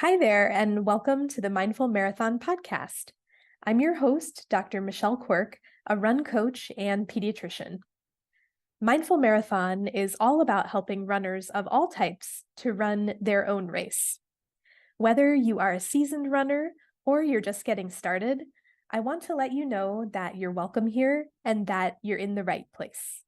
Hi there, and welcome to the Mindful Marathon podcast. I'm your host, Dr. Michelle Quirk, a run coach and pediatrician. Mindful Marathon is all about helping runners of all types to run their own race. Whether you are a seasoned runner or you're just getting started, I want to let you know that you're welcome here and that you're in the right place.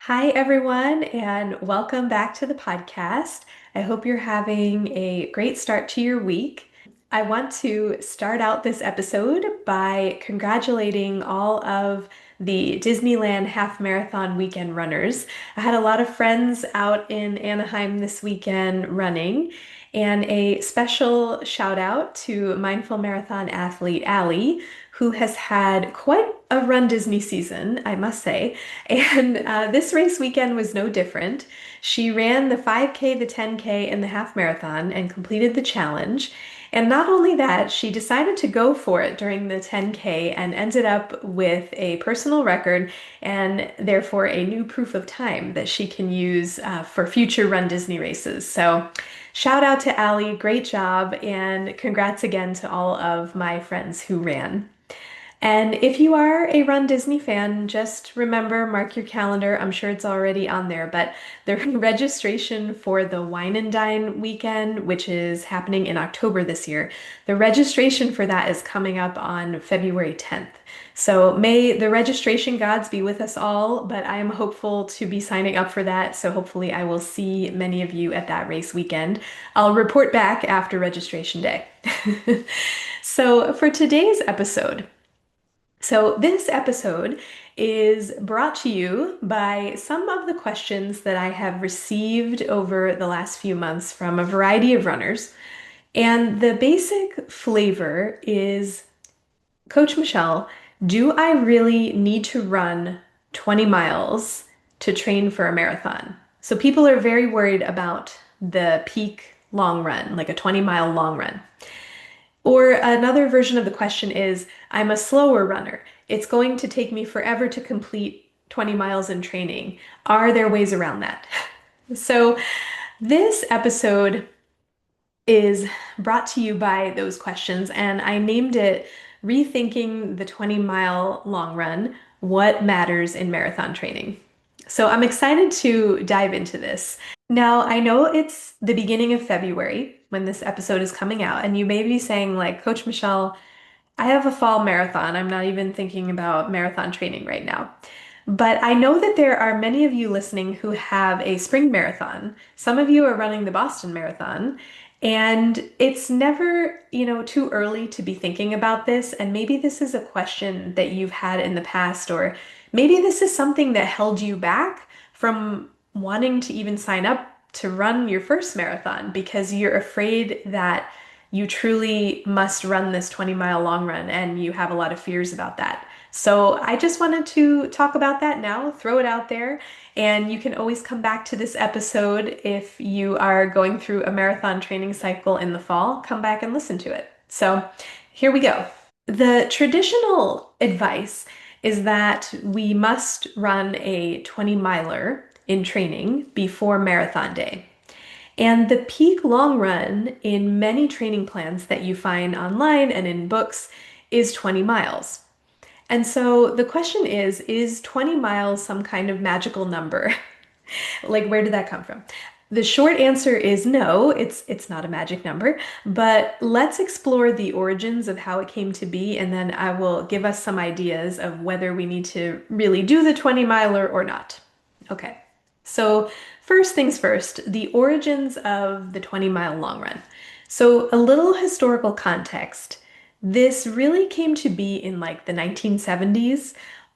Hi, everyone, and welcome back to the podcast. I hope you're having a great start to your week. I want to start out this episode by congratulating all of the Disneyland Half Marathon weekend runners. I had a lot of friends out in Anaheim this weekend running, and a special shout out to Mindful Marathon athlete Allie, who has had quite a Run Disney season, I must say. And this race weekend was no different. She ran the 5K, the 10K, and the half marathon and completed the challenge. And not only that, she decided to go for it during the 10K and ended up with a personal record and therefore a new proof of time that she can use for future Run Disney races. So shout out to Allie, great job, and congrats again to all of my friends who ran. And if you are a Run Disney fan, just remember, mark your calendar. I'm sure it's already on there, but the registration for the Wine and Dine weekend, which is happening in October this year, the registration for that is coming up on February 10th. So may the registration gods be with us all, but I am hopeful to be signing up for that. So hopefully I will see many of you at that race weekend. I'll report back after registration day. So for today's episode, this episode is brought to you by some of the questions that I have received over the last few months from a variety of runners. And the basic flavor is, Coach Michelle, do I really need to run 20 miles to train for a marathon? So people are very worried about the peak long run, like a 20-mile long run. Or another version of the question is, I'm a slower runner. It's going to take me forever to complete 20 miles in training. Are there ways around that? So this episode is brought to you by those questions, and I named it Rethinking the 20-Mile Long Run, What Matters in Marathon Training. So I'm excited to dive into this. Now, I know it's the beginning of February when this episode is coming out, and you may be saying, like, Coach Michelle, I have a fall marathon. I'm not even thinking about marathon training right now. But I know that there are many of you listening who have a spring marathon. Some of you are running the Boston Marathon, and it's never, too early to be thinking about this. And maybe this is a question that you've had in the past, or maybe this is something that held you back from wanting to even sign up to run your first marathon because you're afraid that you truly must run this 20-mile long run and you have a lot of fears about that. So I just wanted to talk about that now, throw it out there, and you can always come back to this episode if you are going through a marathon training cycle in the fall, come back and listen to it. So here we go. The traditional advice is that we must run a 20-miler in training before marathon day. And the peak long run in many training plans that you find online and in books is 20 miles. And so the question is 20 miles some kind of magical number? Like, where did that come from? The short answer is no, it's not a magic number, but let's explore the origins of how it came to be, and then I will give us some ideas of whether we need to really do the 20 miler or not. Okay, so first things first, the origins of the 20-mile long run. So a little historical context. This really came to be in like the 1970s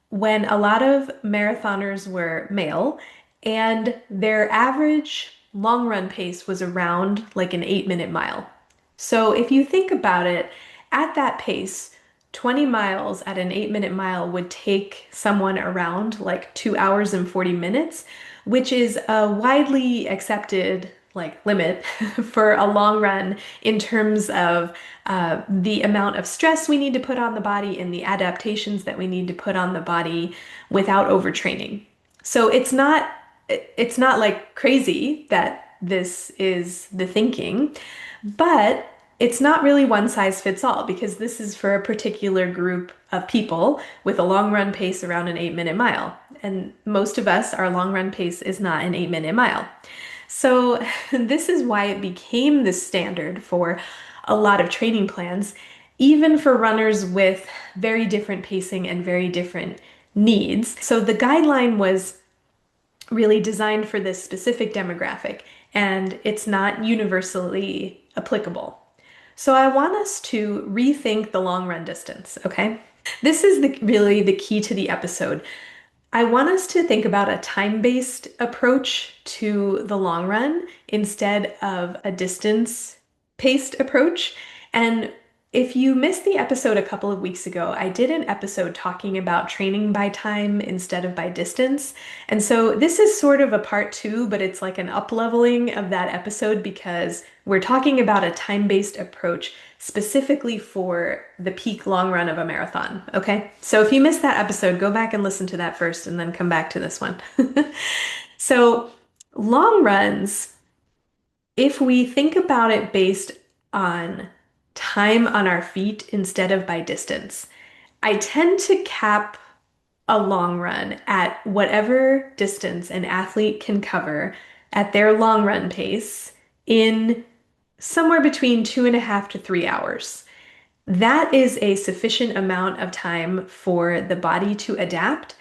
when a lot of marathoners were male and their average long run pace was around like an 8-minute mile. So if you think about it, at that pace, 20 miles at an 8-minute mile would take someone around like 2 hours and 40 minutes, which is a widely accepted limit for a long run in terms of the amount of stress we need to put on the body and the adaptations that we need to put on the body without overtraining. So it's not like crazy that this is the thinking, but it's not really one size fits all because this is for a particular group of people with a long run pace around an 8-minute mile. And most of us, our long run pace is not an 8-minute mile. So, this is why it became the standard for a lot of training plans, even for runners with very different pacing and very different needs. So, the guideline was really designed for this specific demographic, and it's not universally applicable. So I want us to rethink the long run distance, okay? This is really the key to the episode. I want us to think about a time-based approach to the long run instead of a distance-paced approach. And if you missed the episode a couple of weeks ago, I did an episode talking about training by time instead of by distance. And so this is sort of a part two, but it's like an up-leveling of that episode because we're talking about a time-based approach specifically for the peak long run of a marathon. Okay. So if you missed that episode, go back and listen to that first and then come back to this one. So, long runs, if we think about it based on time on our feet instead of by distance, I tend to cap a long run at whatever distance an athlete can cover at their long run pace in somewhere between 2.5 to 3 hours. That is a sufficient amount of time for the body to adapt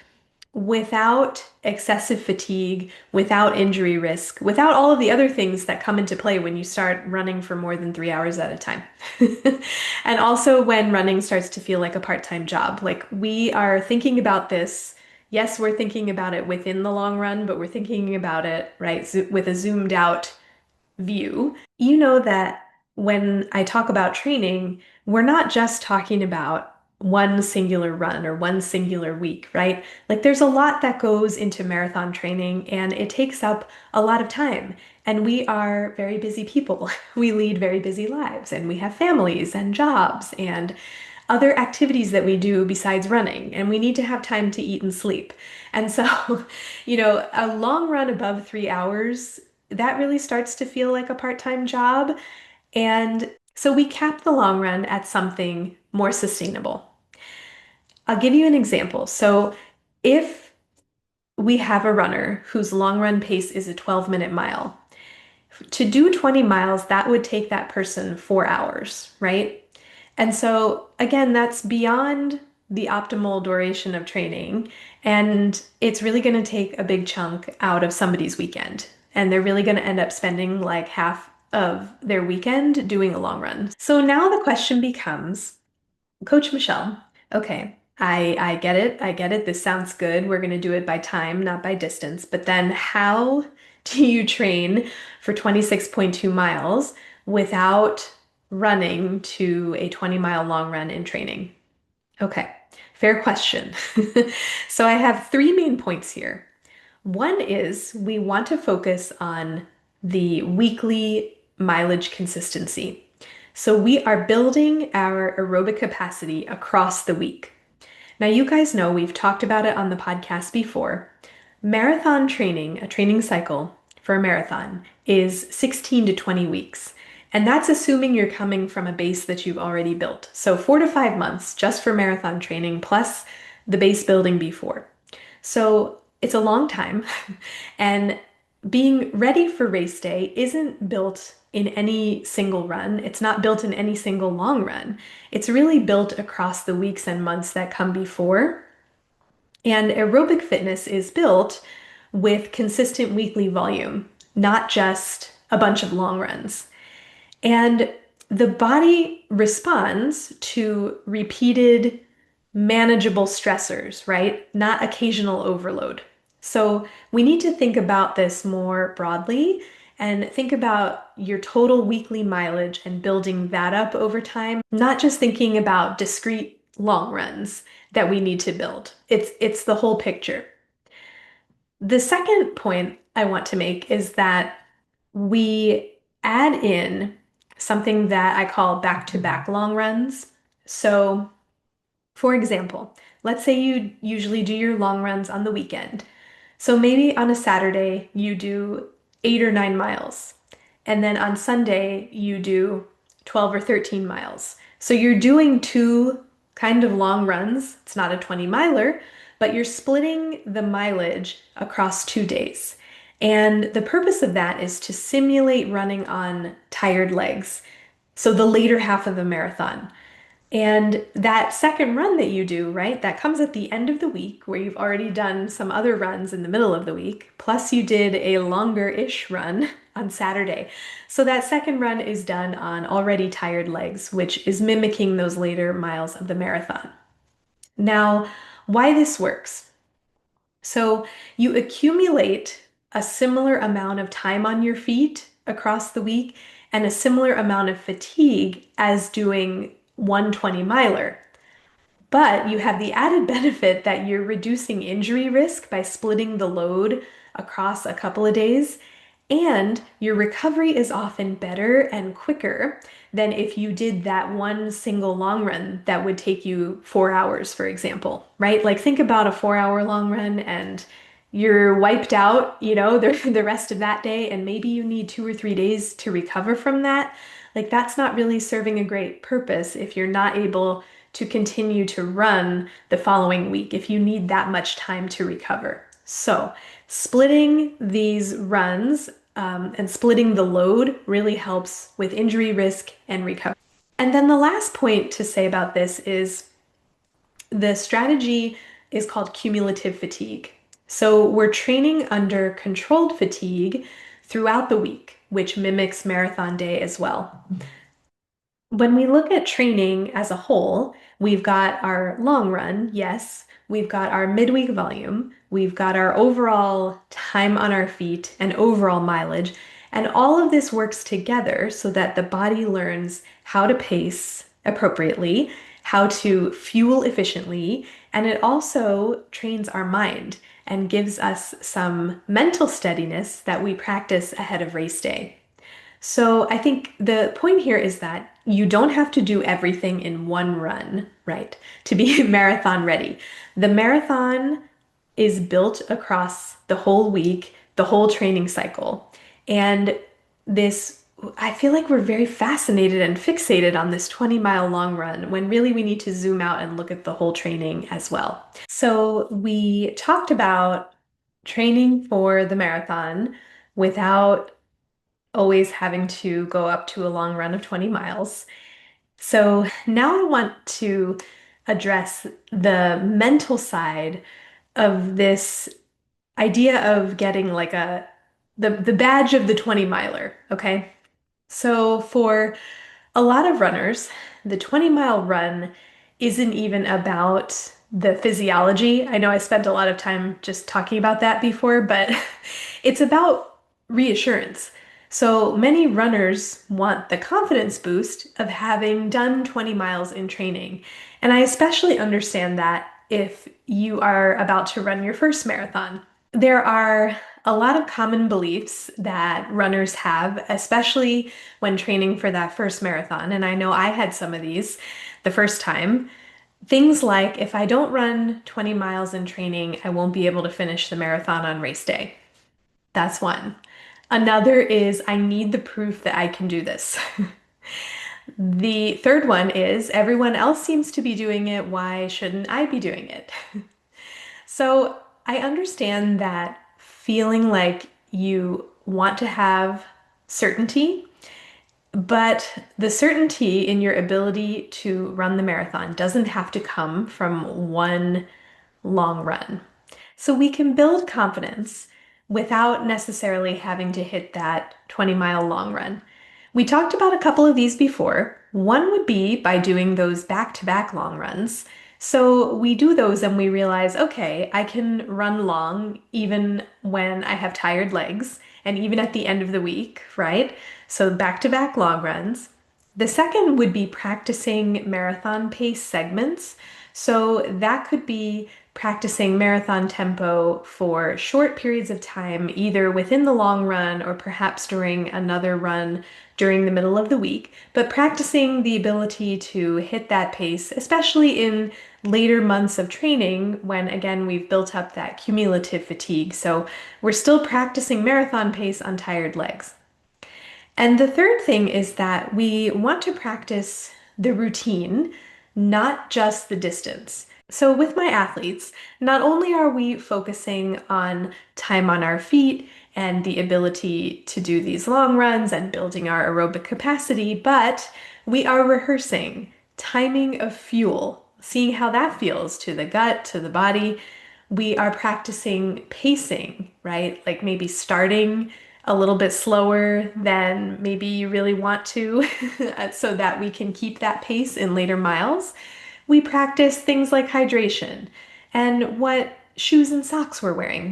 without excessive fatigue, without injury risk, without all of the other things that come into play when you start running for more than 3 hours at a time. And also when running starts to feel like a part-time job. Like we are thinking about this. Yes, we're thinking about it within the long run, but we're thinking about it, right, with a zoomed out view. You know that when I talk about training, we're not just talking about one singular run or one singular week, right? Like there's a lot that goes into marathon training and it takes up a lot of time. And we are very busy people. We lead very busy lives and we have families and jobs and other activities that we do besides running, and we need to have time to eat and sleep. And so, a long run above 3 hours, that really starts to feel like a part-time job. And so we cap the long run at something more sustainable. I'll give you an example. So if we have a runner whose long run pace is a 12-minute mile, to do 20 miles, that would take that person 4 hours, right? And so, again, that's beyond the optimal duration of training. And it's really going to take a big chunk out of somebody's weekend. And they're really going to end up spending like half of their weekend doing a long run. So now the question becomes, Coach Michelle, okay, I get it. I get it. This sounds good. We're going to do it by time, not by distance. But then how do you train for 26.2 miles without running to a 20-mile long run in training? Okay, fair question. So I have three main points here. One is we want to focus on the weekly mileage consistency. So we are building our aerobic capacity across the week. Now, you guys know we've talked about it on the podcast before. Marathon training, a training cycle for a marathon, is 16 to 20 weeks. And that's assuming you're coming from a base that you've already built. So 4 to 5 months just for marathon training plus the base building before. So it's a long time. And being ready for race day isn't built in any single run. It's not built in any single long run. It's really built across the weeks and months that come before. And aerobic fitness is built with consistent weekly volume, not just a bunch of long runs. And the body responds to repeated, manageable stressors, right? Not occasional overload. So we need to think about this more broadly and think about your total weekly mileage and building that up over time, not just thinking about discrete long runs that we need to build. It's the whole picture. The second point I want to make is that we add in something that I call back-to-back long runs. So, for example, let's say you usually do your long runs on the weekend. So maybe on a Saturday you do 8 or 9 miles. And then on Sunday you do 12 or 13 miles. So you're doing two kind of long runs. It's not a 20 miler, but you're splitting the mileage across 2 days. And the purpose of that is to simulate running on tired legs. So the later half of the marathon. And that second run that you do, right, that comes at the end of the week where you've already done some other runs in the middle of the week, plus you did a longer-ish run on Saturday. So that second run is done on already tired legs, which is mimicking those later miles of the marathon. Now, why this works. So you accumulate a similar amount of time on your feet across the week and a similar amount of fatigue as doing 120 miler. But you have the added benefit that you're reducing injury risk by splitting the load across a couple of days, and your recovery is often better and quicker than if you did that one single long run that would take you 4 hours, for example, right? Like think about a 4 hour long run and you're wiped out, the rest of that day, and maybe you need 2 or 3 days to recover from that. Like that's not really serving a great purpose if you're not able to continue to run the following week, if you need that much time to recover. So, splitting these runs and splitting the load really helps with injury risk and recovery. And then the last point to say about this is the strategy is called cumulative fatigue. So we're training under controlled fatigue throughout the week, which mimics marathon day as well. When we look at training as a whole, we've got our long run, yes. We've got our midweek volume. We've got our overall time on our feet and overall mileage. And all of this works together so that the body learns how to pace appropriately, how to fuel efficiently, and it also trains our mind and gives us some mental steadiness that we practice ahead of race day. So I think the point here is that you don't have to do everything in one run, right? To be marathon ready. The marathon is built across the whole week, the whole training cycle. And this, I feel like we're very fascinated and fixated on this 20-mile long run when really we need to zoom out and look at the whole training as well. So we talked about training for the marathon without always having to go up to a long run of 20 miles. So now I want to address the mental side of this idea of getting like the badge of the 20 miler, okay? So for a lot of runners, the 20-mile run isn't even about the physiology. I know I spent a lot of time just talking about that before, but it's about reassurance. So many runners want the confidence boost of having done 20 miles in training. And I especially understand that if you are about to run your first marathon. There are a lot of common beliefs that runners have, especially when training for that first marathon. And I know I had some of these the first time. Things like if I don't run 20 miles in training, I won't be able to finish the marathon on race day. That's one. Another is I need the proof that I can do this. The third one is everyone else seems to be doing it. Why shouldn't I be doing it? So I understand that feeling like you want to have certainty, but the certainty in your ability to run the marathon doesn't have to come from one long run. So we can build confidence without necessarily having to hit that 20-mile long run. We talked about a couple of these before. One would be by doing those back-to-back long runs. So we do those and we realize, okay, I can run long even when I have tired legs and even at the end of the week, right? So back-to-back long runs. The second would be practicing marathon pace segments. So that could be practicing marathon tempo for short periods of time, either within the long run or perhaps during another run during the middle of the week, but practicing the ability to hit that pace, especially in later months of training when, again, we've built up that cumulative fatigue. So we're still practicing marathon pace on tired legs. And the third thing is that we want to practice the routine, not just the distance. So, with my athletes, not only are we focusing on time on our feet and the ability to do these long runs and building our aerobic capacity, but we are rehearsing timing of fuel, seeing how that feels to the gut, to the body. We are practicing pacing, right? Like maybe starting a little bit slower than maybe you really want to, so that we can keep that pace in later miles. We practice things like hydration and what shoes and socks we're wearing,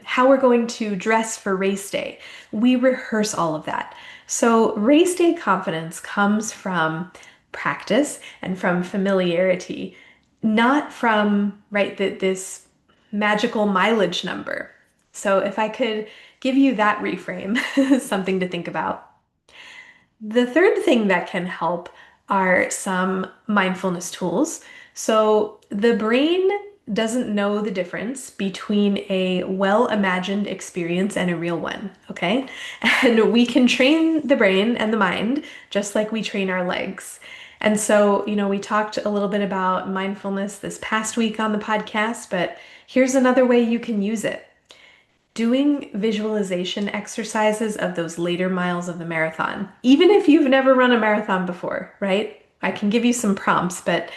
how we're going to dress for race day. We rehearse all of that. So race day confidence comes from practice and from familiarity, not from, right, that this magical mileage number. So if I could give you that reframe, something to think about. The third thing that can help are some mindfulness tools. So the brain doesn't know the difference between a well-imagined experience and a real one, okay? And we can train the brain and the mind just like we train our legs. And so, we talked a little bit about mindfulness this past week on the podcast, but here's another way you can use it. Doing visualization exercises of those later miles of the marathon, even if you've never run a marathon before, right? I can give you some prompts, but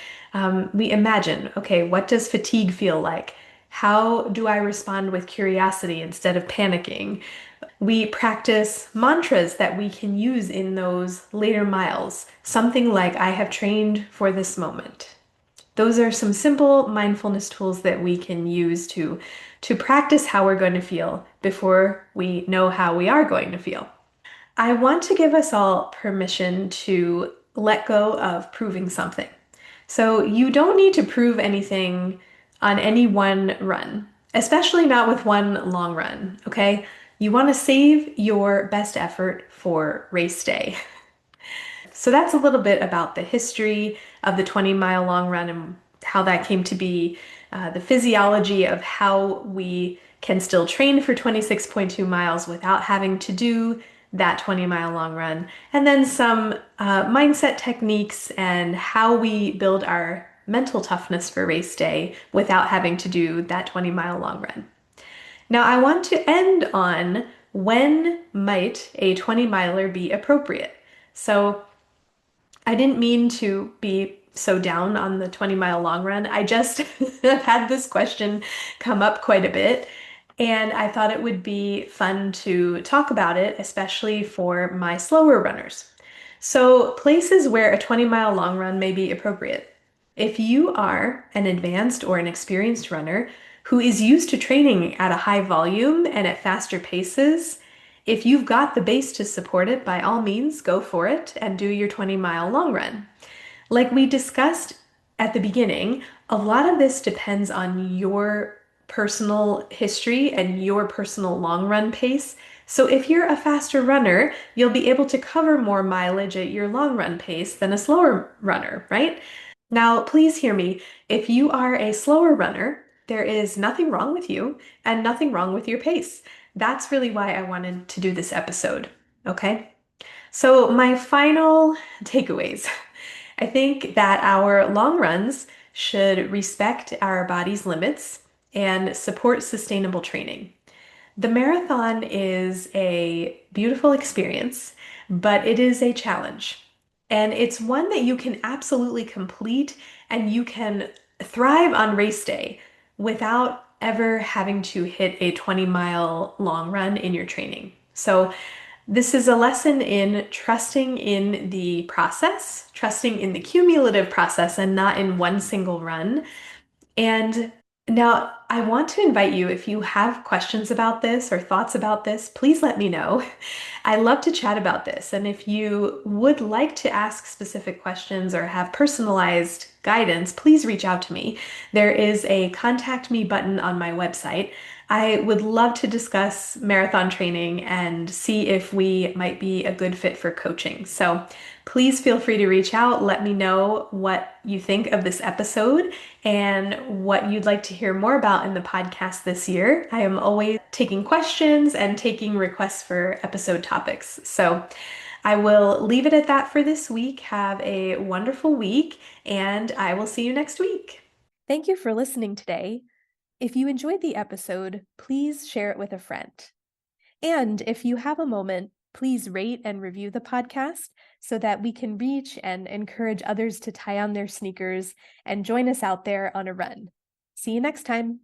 we imagine, okay, what does fatigue feel like? How do I respond with curiosity instead of panicking? We practice mantras that we can use in those later miles, something like, I have trained for this moment. Those are some simple mindfulness tools that we can use to practice how we're going to feel before we know how we are going to feel. I want to give us all permission to let go of proving something. So you don't need to prove anything on any one run, especially not with one long run, okay? You want to save your best effort for race day. So that's a little bit about the history of the 20-mile long run and how that came to be, the physiology of how we can still train for 26.2 miles without having to do that 20-mile long run, and then some mindset techniques and how we build our mental toughness for race day without having to do that 20-mile long run. Now, I want to end on when might a 20 miler be appropriate? So, I didn't mean to be so down on the 20-mile long run. I just have had this question come up quite a bit, and I thought it would be fun to talk about it, especially for my slower runners. So, places where a 20-mile long run may be appropriate. If you are an advanced or an experienced runner who is used to training at a high volume and at faster paces, if you've got the base to support it, by all means, go for it and do your 20-mile long run. Like we discussed at the beginning, a lot of this depends on your personal history and your personal long run pace. So if you're a faster runner, you'll be able to cover more mileage at your long run pace than a slower runner, right? Now, please hear me. If you are a slower runner, there is nothing wrong with you and nothing wrong with your pace. That's really why I wanted to do this episode, okay? So, my final takeaways. I think that our long runs should respect our body's limits and support sustainable training. The marathon is a beautiful experience, but it is a challenge. And it's one that you can absolutely complete and you can thrive on race day without ever having to hit a 20-mile long run in your training. So, this is a lesson in trusting in the process, trusting in the cumulative process, and not in one single run. And now I want to invite you, if you have questions about this or thoughts about this, please let me know. I love to chat about this. And if you would like to ask specific questions or have personalized guidance, please reach out to me. There is a contact me button on my website. I would love to discuss marathon training and see if we might be a good fit for coaching. So please feel free to reach out. Let me know what you think of this episode and what you'd like to hear more about in the podcast this year. I am always taking questions and taking requests for episode topics. So I will leave it at that for this week. Have a wonderful week, and I will see you next week. Thank you for listening today. If you enjoyed the episode, please share it with a friend. And if you have a moment, please rate and review the podcast so that we can reach and encourage others to tie on their sneakers and join us out there on a run. See you next time.